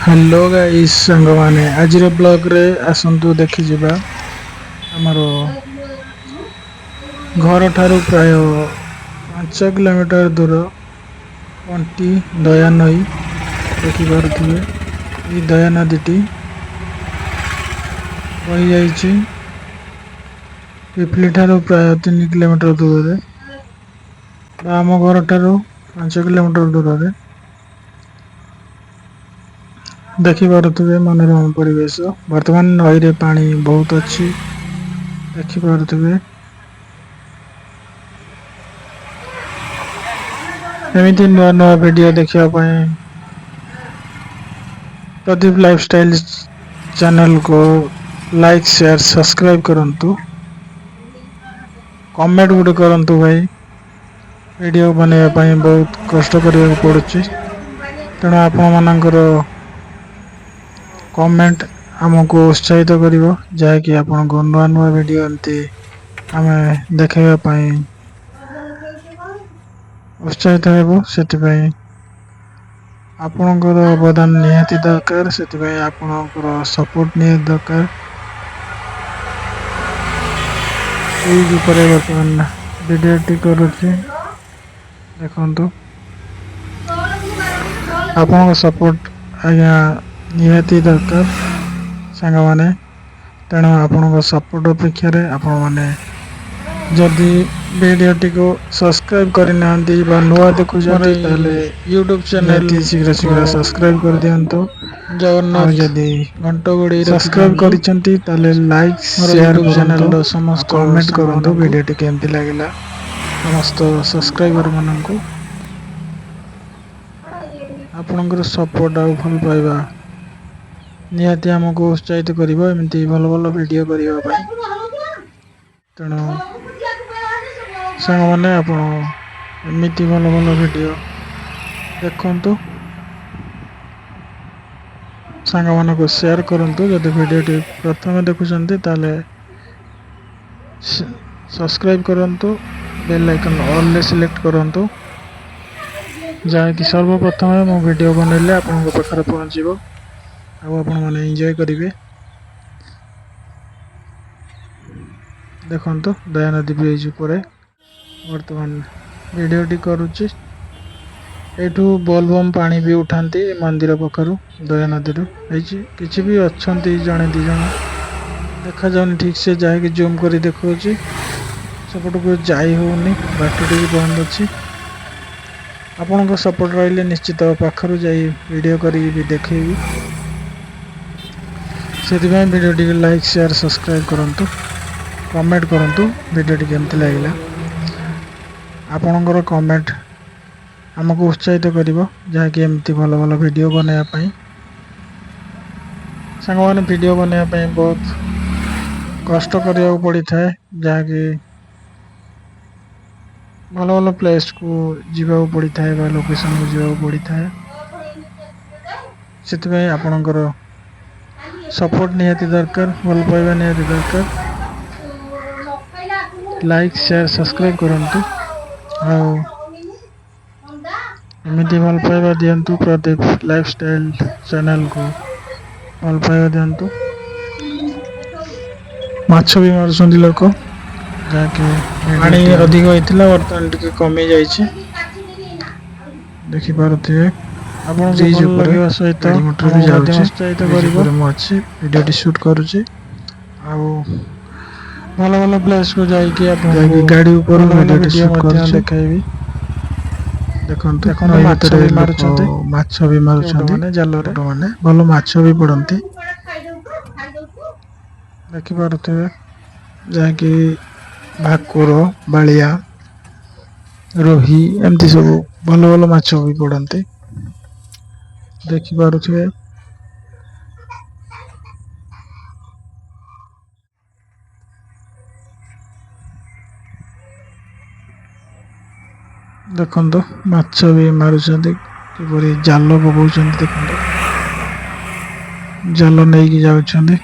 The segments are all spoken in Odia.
हेलो गाइस संग माने आज ब्लॉग रे आसंतु देखि जिबा हमरो घर ठारू प्राय 5 किलोमीटर दूर पंटी दया नई देखि पारुथिबे। ई दया नदीटी बही जाइछि पिपली ठारू प्राय 3 किलोमीटर दूर रे बा हम घर ठारू 5 किलोमीटर दूर रे देखि पारुथिबे। मनोरम परिवेश वर्तमान नई रे पानी बहुत अछि देखि पारुथिबे। एमिति नुआ नुआ वीडियो देखिया पई प्रदीप लाइफस्टाइल चैनल को लाइक शेयर सब्सक्राइब करंतु कमेंट गुड करंतु भाई। वीडियो बनेଇବା ପାଇଁ बहुत कष्ट କରିବାକୁ पड़ुछि तेणु आपण मानकर कमेंट हमको उत्साहित करिवो जाकी आपनको नुआ नुआ वीडियो एमती आमे देखैया पई उत्साहित हेबो। ସେଥିପାଇଁ ଆପଣଙ୍କର ଅବଦାନ ନିହାତି ଦରକାର ସେଥିପାଇଁ ଆପଣଙ୍କର ସପୋର୍ଟ ନିହାତି ଦରକାର। ସେଇ ଉପରେ ବର୍ତ୍ତମାନ ଭିଡିଓଟି କରୁଛି ଦେଖନ୍ତୁ ଆପଣଙ୍କ ସପୋର୍ଟ ଆଜ୍ଞା ନିହାତି ଦରକାର ସାଙ୍ଗ ମାନେ। ତେଣୁ ଆପଣଙ୍କ ସପୋର୍ଟ ଅପେକ୍ଷାରେ ଆପଣ ମାନେ ଯଦି ଭିଡିଓଟିକୁ ସବସ୍କ୍ରାଇब କରିନାହାନ୍ତି ବା ନୂଆ ଦେଖୁଛନ୍ତି ତାହେଲେ यूट्यूब चैनल शीघ्र शीघ्र सब्सक्राइब कर दियंतु। ଆଉ ଯଦି घंट गोड़ी ସବସ୍କ୍ରାଇବ କରିଛନ୍ତି ତାହେଲେ ଲାଇକ୍ मोर ସେୟାର यूट्यूब କରନ୍ତୁ चैनल ଆଉ समस्त କମେଣ୍ଟ सांग କରନ୍ତୁ मानू ଭିଡିଓଟି କେମିତି ଲାଗିଲା ସମସ୍ତ ସବସ୍କ୍ରାଇବର ମାନଙ୍କୁ ଆପଣଙ୍କର ସପୋର୍ଟ ଆଉ ଭଲ ପାଇବା ନିହାତି ଆମକୁ ଉତ୍ସାହିତ କରିବ ଏମିତି ଭଲ ଭଲ ଭିଡିଓ କରିବା ପାଇଁ। ତେଣୁ ସାଙ୍ଗମାନେ ଆପଣ ଏମିତି ଭଲ ଭଲ ଭିଡିଓ ଦେଖନ୍ତୁ ସାଙ୍ଗମାନଙ୍କୁ ସେୟାର କରନ୍ତୁ। ଯଦି ଭିଡିଓଟି ପ୍ରଥମେ ଦେଖୁଛନ୍ତି ତାହେଲେ ସବସ୍କ୍ରାଇବ କରନ୍ତୁ ବେଲ ଆଇକନ ଅଲ ରେ ସିଲେକ୍ଟ କରନ୍ତୁ ଯାହାକି ସର୍ବପ୍ରଥମେ ମୁଁ ଭିଡିଓ ବନେଇଲେ ଆପଣଙ୍କ ପାଖରେ ପହଞ୍ଚିବ ଆଉ ଆପଣ ମାନେ ଏଞ୍ଜୟ କରିବେ। ଦେଖନ୍ତୁ ଦୟାନଦୀ ବ୍ରିଜ ଉପରେ ବର୍ତ୍ତମାନ ଭିଡିଓଟି କରୁଛି। ଏଇଠୁ ବୋଲବମ୍ ପାଣି ବି ଉଠାନ୍ତି ମନ୍ଦିର ପାଖରୁ ଦୟା ନଦୀରୁ ହେଇଛି କିଛି ବି ଅଛନ୍ତି ଜଣେ ଦି ଜଣ ଦେଖାଯାଉନି ଠିକ ସେ ଯାଇକି ଜୁମ କରି ଦେଖଉଛି ସେପଟକୁ ଯାଇ ହଉନି ବାଟ ଟିକେ ବନ୍ଦ ଅଛି। ଆପଣଙ୍କ ସପୋର୍ଟ ରହିଲେ ନିଶ୍ଚିତ ପାଖରୁ ଯାଇ ଭିଡିଓ କରିକି ବି ଦେଖେଇବି। ସେଥିପାଇଁ ଭିଡିଓ ଟିକେ ଲାଇକ୍ ସେୟାର ସବସ୍କ୍ରାଇବ କରନ୍ତୁ କମେଣ୍ଟ କରନ୍ତୁ ଭିଡିଓଟି କେମିତି ଲାଗିଲା। ଆପଣଙ୍କର କମେଣ୍ଟ ଆମକୁ ଉତ୍ସାହିତ କରିବ ଯାହାକି ଏମିତି ଭଲ ଭଲ ଭିଡିଓ ବନେଇବା ପାଇଁ। ସାଙ୍ଗମାନେ ଭିଡିଓ ବନେଇବା ପାଇଁ ବହୁତ କଷ୍ଟ କରିବାକୁ ପଡିଥାଏ ଯାହାକି ଭଲ ଭଲ ପ୍ଲେସ କୁ ଯିବାକୁ ପଡିଥାଏ ବା ଲୋକେସନ କୁ ଯିବାକୁ ପଡିଥାଏ। ସେଥିପାଇଁ ଆପଣଙ୍କର ସପୋର୍ଟ ନିହାତି ଦରକାର ଭଲ ପାଇବା ନିହାତି ଦରକାର। ଲାଇକ୍ ସେୟାର ସବସ୍କ୍ରାଇବ କରନ୍ତୁ ଆଉ ଏମିତି ଭଲ ପାଇବା ଦିଅନ୍ତୁ ପ୍ରଦୀପ ଲାଇଫ ଷ୍ଟାଇଲ ଚ୍ୟାନେଲକୁ ଭଲ ପାଇବା ଦିଅନ୍ତୁ। ମାଛ ବି ମାରୁଛନ୍ତି ଲୋକ ଯାହାକି ପାଣି ଅଧିକ ହେଇଥିଲା ବର୍ତ୍ତମାନ ଟିକେ କମି ଯାଇଛି ଦେଖିପାରୁଥିବେ। ଆପଣଙ୍କୁ ब्रिज ଭଲ ऊपर ଲାଗିବା ସହିତ गाड़ी मोटर भी ଆମକୁ ମଧ୍ୟ जाउछे ଉତ୍ସାହିତ ब्रिज କରିବ। ऊपर मु अछि वीडियो शूट करूची ଆଉ ଭଲ ଭଲ ପ୍ଲେସ କୁ ଯାଇକି ଆପଣଙ୍କୁ ଯାଇକି ଗାड़ी ଉପରୁ ଭଲ ଭଲ ଟି ଭିଡିଓ ସୁଟ ମଧ୍ୟ କରୁଛି ଦେଖେଇବି। ଦେଖନ୍ତୁ ନଈ ମାଛ ଭିତରେ ବି ଲୋକ ମାରୁଛନ୍ତି ମାଛ ବି କେଉଟ ମାରୁଛନ୍ତି ମାନେ ଜାଲରେ କେଉଟ ମାନେ ଭଲ ମାଛ ବି ପଡନ୍ତି। ଦେଖିପାରୁଥିବେ ଯାହାକି ଭାକୁର ବାଳିଆ ରୋହି ଏମିତି ସବୁ ଭଲ ଭଲ ମାଛ ବି ପଡନ୍ତି ଦେଖିପାରୁଥିବେ। ଦେଖନ୍ତୁ ମାଛ ବି ମାରୁଛନ୍ତି କିପରି ଜାଲ ପକଉଛନ୍ତି ଦେଖନ୍ତୁ ଜାଲ ନେଇକି ଯାଉଛନ୍ତି।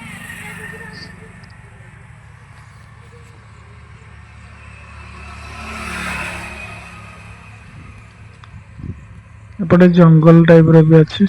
ଏପଟେ ଜଙ୍ଗଲ ଟାଇପ ର ବି ଅଛି।